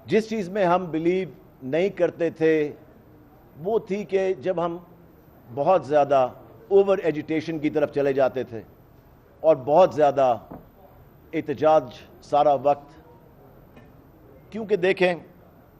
جس چیز میں ہم بلیو نہیں کرتے تھے وہ تھی کہ جب ہم بہت زیادہ اوور ایجیٹیشن کی طرف چلے جاتے تھے اور بہت زیادہ احتجاج سارا وقت. کیونکہ دیکھیں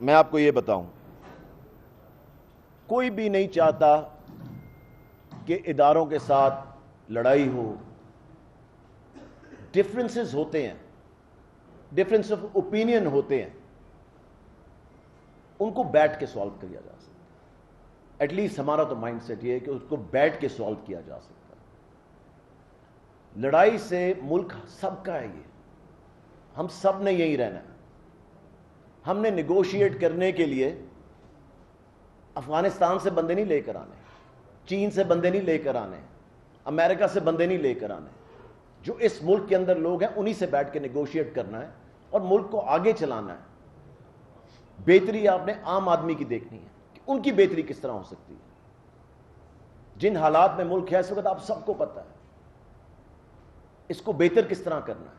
میں آپ کو یہ بتاؤں, کوئی بھی نہیں چاہتا کہ اداروں کے ساتھ لڑائی ہو. ڈفرینسز ہوتے ہیں, ڈفرینس آف اوپینین ہوتے ہیں, ان کو بیٹھ کے سالو کیا جا سکتا ہے. ایٹ لیسٹ ہمارا تو مائنڈ سیٹ یہ ہے کہ اس کو بیٹھ کے سالو کیا جا سکتا ہے. لڑائی سے ملک سب کا ہے, یہ ہم سب نے یہی رہنا ہے. ہم نے نیگوشیٹ کرنے کے لیے افغانستان سے بندے نہیں لے کر آنے, چین سے بندے نہیں لے کر آنے, امریکہ سے بندے نہیں لے کر آنے. جو اس ملک کے اندر لوگ ہیں انہی سے بیٹھ کے نیگوشیٹ کرنا ہے اور ملک کو آگے چلانا ہے. بہتری آپ نے عام آدمی کی دیکھنی ہے کہ ان کی بہتری کس طرح ہو سکتی ہے. جن حالات میں ملک ہے اس وقت آپ سب کو پتہ ہے, اس کو بہتر کس طرح کرنا ہے.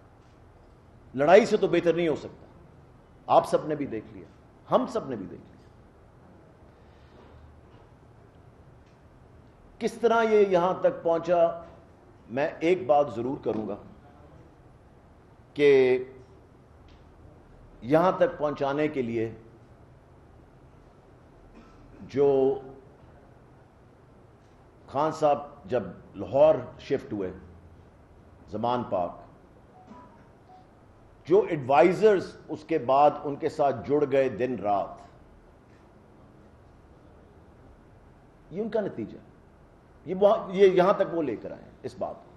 لڑائی سے تو بہتر نہیں ہو سکتا. آپ سب نے بھی دیکھ لیا, ہم سب نے بھی دیکھ لیا کس طرح یہ یہاں تک پہنچا. میں ایک بات ضرور کروں گا کہ یہاں تک پہنچانے کے لیے جو خان صاحب جب لاہور شفٹ ہوئے, زمان پاک, جو ایڈوائزرز اس کے بعد ان کے ساتھ جڑ گئے دن رات, یہ ان کا نتیجہ, یہ یہاں تک وہ لے کر آئے اس بات کو.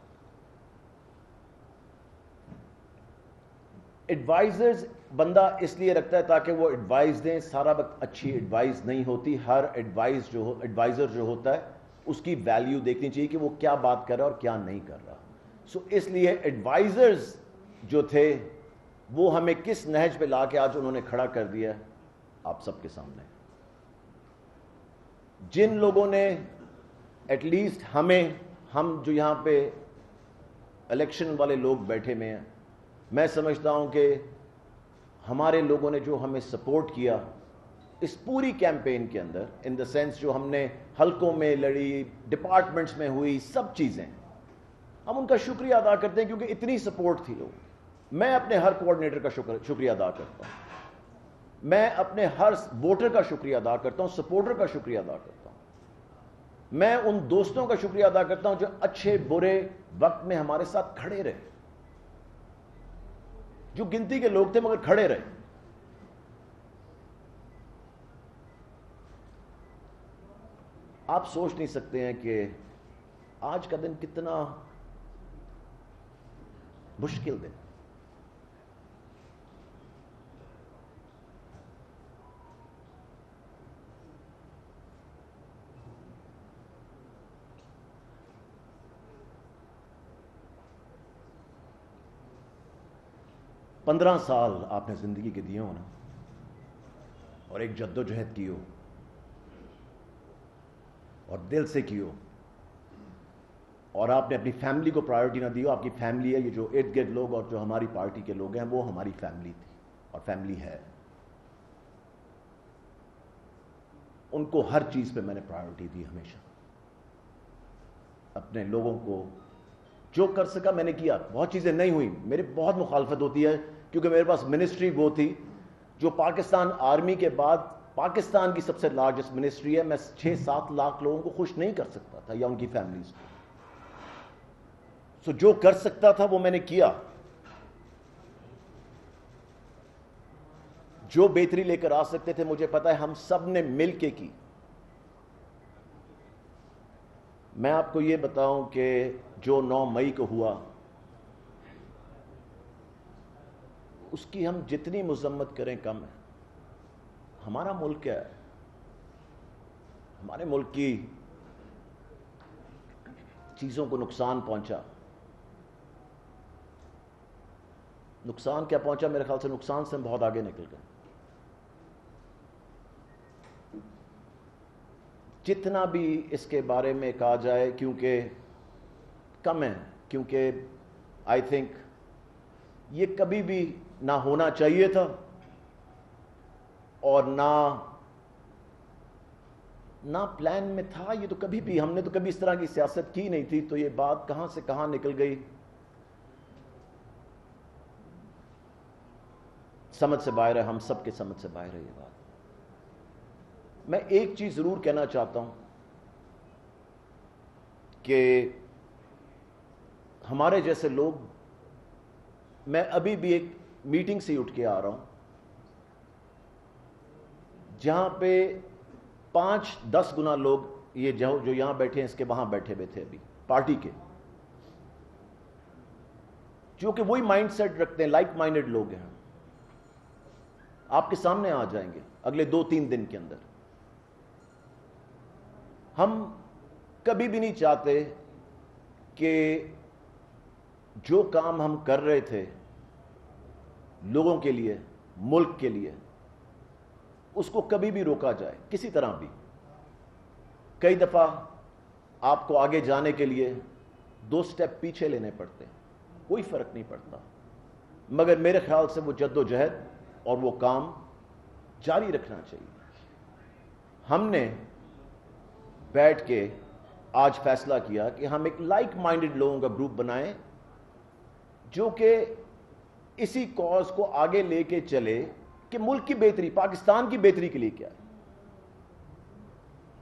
ایڈوائزرز بندہ اس لیے رکھتا ہے تاکہ وہ ایڈوائز دیں. سارا وقت اچھی ایڈوائز نہیں ہوتی. ہر ایڈوائزر جو ہوتا ہے اس کی ویلیو دیکھنی چاہیے کہ وہ کیا بات کر رہا ہے اور کیا نہیں کر رہا. سو اس لیے ایڈوائزرز جو تھے وہ ہمیں کس نہج پہ لا کے آج انہوں نے کھڑا کر دیا ہے آپ سب کے سامنے. جن لوگوں نے ایٹ لیسٹ ہم جو یہاں پہ الیکشن والے لوگ بیٹھے میں ہیں, میں سمجھتا ہوں کہ ہمارے لوگوں نے جو ہمیں سپورٹ کیا اس پوری کیمپین کے اندر, ان دا سینس جو ہم نے حلقوں میں لڑی, ڈپارٹمنٹس میں ہوئی, سب چیزیں, ہم ان کا شکریہ ادا کرتے ہیں کیونکہ اتنی سپورٹ تھی لوگوں. میں اپنے ہر کوآرڈینیٹر کا شکریہ ادا کرتا ہوں. میں اپنے ہر ووٹر کا شکریہ ادا کرتا ہوں, سپورٹر کا شکریہ ادا کرتا ہوں. میں ان دوستوں کا شکریہ ادا کرتا ہوں جو اچھے برے وقت میں ہمارے ساتھ کھڑے رہے, جو گنتی کے لوگ تھے مگر کھڑے رہے. آپ سوچ نہیں سکتے ہیں کہ آج کا دن کتنا مشکل دن. پندرہ سال آپ نے زندگی کے دیے ہو نا, اور ایک جدوجہد کی ہو اور دل سے کی ہو, اور آپ نے اپنی فیملی کو پرائیورٹی نہ دی ہو. آپ کی فیملی ہے, یہ جو ارد گرد لوگ اور جو ہماری پارٹی کے لوگ ہیں وہ ہماری فیملی تھی اور فیملی ہے. ان کو ہر چیز پہ میں نے پرائیورٹی دی ہمیشہ. اپنے لوگوں کو جو کر سکا میں نے کیا. بہت چیزیں نہیں ہوئی, میری بہت مخالفت ہوتی ہے کیونکہ میرے پاس منسٹری وہ تھی جو پاکستان آرمی کے بعد پاکستان کی سب سے لارجسٹ منسٹری ہے. میں 6-7 لاکھ لوگوں کو خوش نہیں کر سکتا تھا یا ان کی فیملیز کو. سو جو کر سکتا تھا وہ میں نے کیا. جو بہتری لے کر آ سکتے تھے مجھے پتا ہے ہم سب نے مل کے کی. میں آپ کو یہ بتاؤں کہ جو 9 مئی کو ہوا اس کی ہم جتنی مذمت کریں کم ہے. ہمارا ملک ہے, ہمارے ملک کی چیزوں کو نقصان پہنچا. نقصان کیا پہنچا, میرے خیال سے نقصان سے ہم بہت آگے نکل گئے. جتنا بھی اس کے بارے میں کہا جائے کیونکہ کم ہے, کیونکہ آئی تھنک یہ کبھی بھی نہ ہونا چاہیے تھا اور نہ پلان میں تھا یہ، تو کبھی بھی ہم نے تو کبھی اس طرح کی سیاست کی نہیں تھی، تو یہ بات کہاں سے کہاں نکل گئی، سمجھ سے باہر ہے، ہم سب کے سمجھ سے باہر ہے یہ بات۔ میں ایک چیز ضرور کہنا چاہتا ہوں کہ ہمارے جیسے لوگ، میں ابھی بھی ایک میٹنگ سے اٹھ کے آ رہا ہوں جہاں پہ 5-10 گنا لوگ یہ جو یہاں بیٹھے ہیں اس کے وہاں بیٹھے ہوئے تھے ابھی پارٹی کے، جو کہ وہی مائنڈ سیٹ رکھتے ہیں، لائک مائنڈڈ لوگ ہیں، آپ کے سامنے آ جائیں گے اگلے 2-3 دن کے اندر۔ ہم کبھی بھی نہیں چاہتے کہ جو کام ہم کر رہے تھے لوگوں کے لیے، ملک کے لیے، اس کو کبھی بھی روکا جائے کسی طرح بھی۔ کئی دفعہ آپ کو آگے جانے کے لیے 2 سٹیپ پیچھے لینے پڑتے ہیں، کوئی فرق نہیں پڑتا، مگر میرے خیال سے وہ جد و جہد اور وہ کام جاری رکھنا چاہیے۔ ہم نے بیٹھ کے آج فیصلہ کیا کہ ہم ایک لائک مائنڈڈ لوگوں کا گروپ بنائیں جو کہ اسی کاز کو آگے لے کے چلے کہ ملک کی بہتری، پاکستان کی بہتری کے لیے کیا ہے،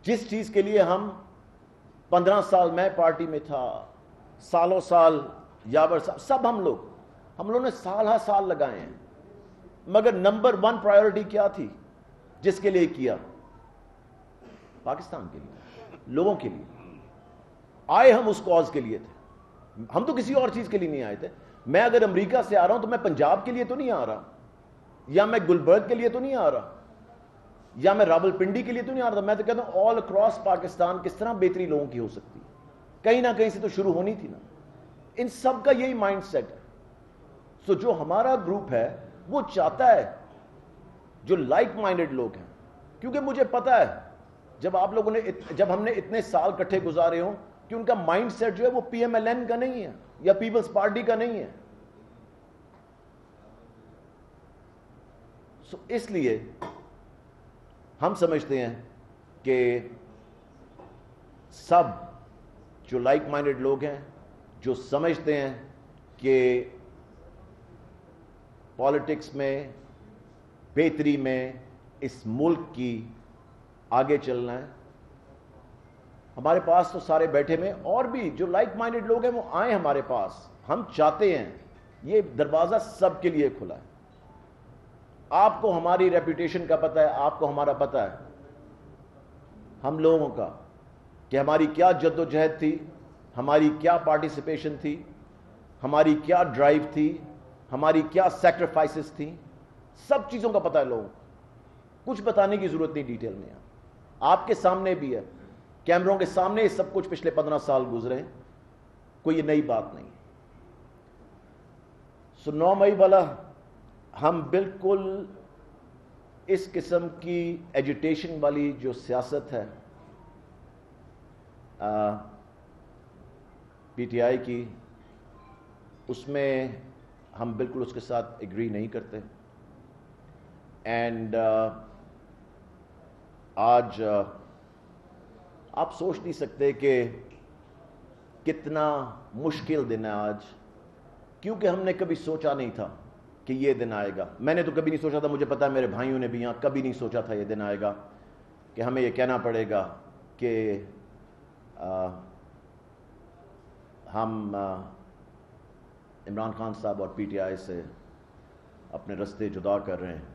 جس چیز کے لیے ہم 15 سال میں پارٹی میں تھا، سالوں سال یاور صاحب، سب ہم لوگوں نے سال ہا سال لگائے ہیں، مگر نمبر 1 پرائیورٹی کیا تھی جس کے لیے کیا؟ پاکستان کے لیے، لوگوں کے لیے آئے، ہم اس کاز کے لیے تھے، ہم تو کسی اور چیز کے لیے نہیں آئے تھے۔ میں اگر امریکہ سے آ رہا ہوں تو میں پنجاب کے لیے تو نہیں آ رہا، یا میں گلبرگ کے لیے تو نہیں آ رہا، یا میں راول پنڈی کے لیے تو نہیں آ رہا تھا، میں تو کہتا ہوں آل اکراس پاکستان کس طرح بہتری لوگوں کی ہو سکتی ہے، کہیں نہ کہیں سے تو شروع ہونی تھی نا۔ ان سب کا یہی مائنڈ سیٹ ہے۔ سو جو ہمارا گروپ ہے وہ چاہتا ہے جو لائک مائنڈڈ لوگ ہیں، کیونکہ مجھے پتا ہے جب ہم نے اتنے سال کٹھے گزارے ہوں کہ ان کا مائنڈ سیٹ جو ہے وہ پی ایم ایل این کا نہیں ہے یا پیپلز پارٹی کا نہیں ہے۔ سو اس لیے ہم سمجھتے ہیں کہ سب جو لائک مائنڈڈ لوگ ہیں، جو سمجھتے ہیں کہ پالیٹکس میں، بہتری میں، اس ملک کی آگے چلنا ہے، ہمارے پاس تو سارے بیٹھے میں، اور بھی جو لائک مائنڈڈ لوگ ہیں وہ آئیں ہمارے پاس۔ ہم چاہتے ہیں، یہ دروازہ سب کے لیے کھلا ہے۔ آپ کو ہماری ریپوٹیشن کا پتہ ہے، آپ کو ہمارا پتہ ہے، ہم لوگوں کا، کہ ہماری کیا جد و جہد تھی، ہماری کیا پارٹیسپیشن تھی، ہماری کیا ڈرائیو تھی، ہماری کیا سیکریفائسز تھیں، سب چیزوں کا پتہ ہے لوگوں کو، کچھ بتانے کی ضرورت نہیں ڈیٹیل میں۔ آپ کے سامنے بھی ہے، کیمروں کے سامنے یہ سب کچھ پچھلے 15 سال گزرے، کوئی یہ نئی بات نہیں۔ سو 9 مئی والا ہم بالکل اس قسم کی ایجیٹیشن والی جو سیاست ہے پی ٹی آئی کی، اس میں ہم بالکل اس کے ساتھ ایگری نہیں کرتے۔ اینڈ آج آپ سوچ نہیں سکتے کہ کتنا مشکل دن ہے آج، کیونکہ ہم نے کبھی سوچا نہیں تھا کہ یہ دن آئے گا۔ میں نے تو کبھی نہیں سوچا تھا، مجھے پتا ہے میرے بھائیوں نے بھی یہاں کبھی نہیں سوچا تھا یہ دن آئے گا کہ ہمیں یہ کہنا پڑے گا کہ ہم عمران خان صاحب اور پی ٹی آئی سے اپنے رستے جدا کر رہے ہیں۔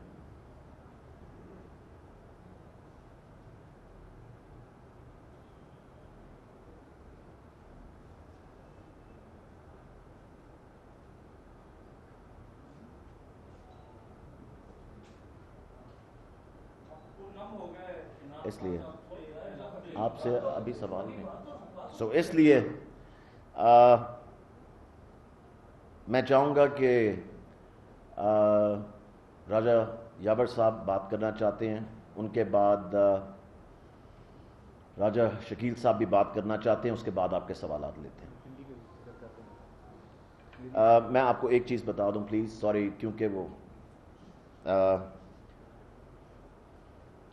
اس لیے آپ سے ابھی سوال نہیں، سو اس لیے میں چاہوں گا کہ راجہ یاور صاحب بات کرنا چاہتے ہیں، ان کے بعد راجہ شکیل صاحب بھی بات کرنا چاہتے ہیں، اس کے بعد آپ کے سوالات لیتے ہیں۔ میں آپ کو ایک چیز بتا دوں پلیز، سوری، کیونکہ وہ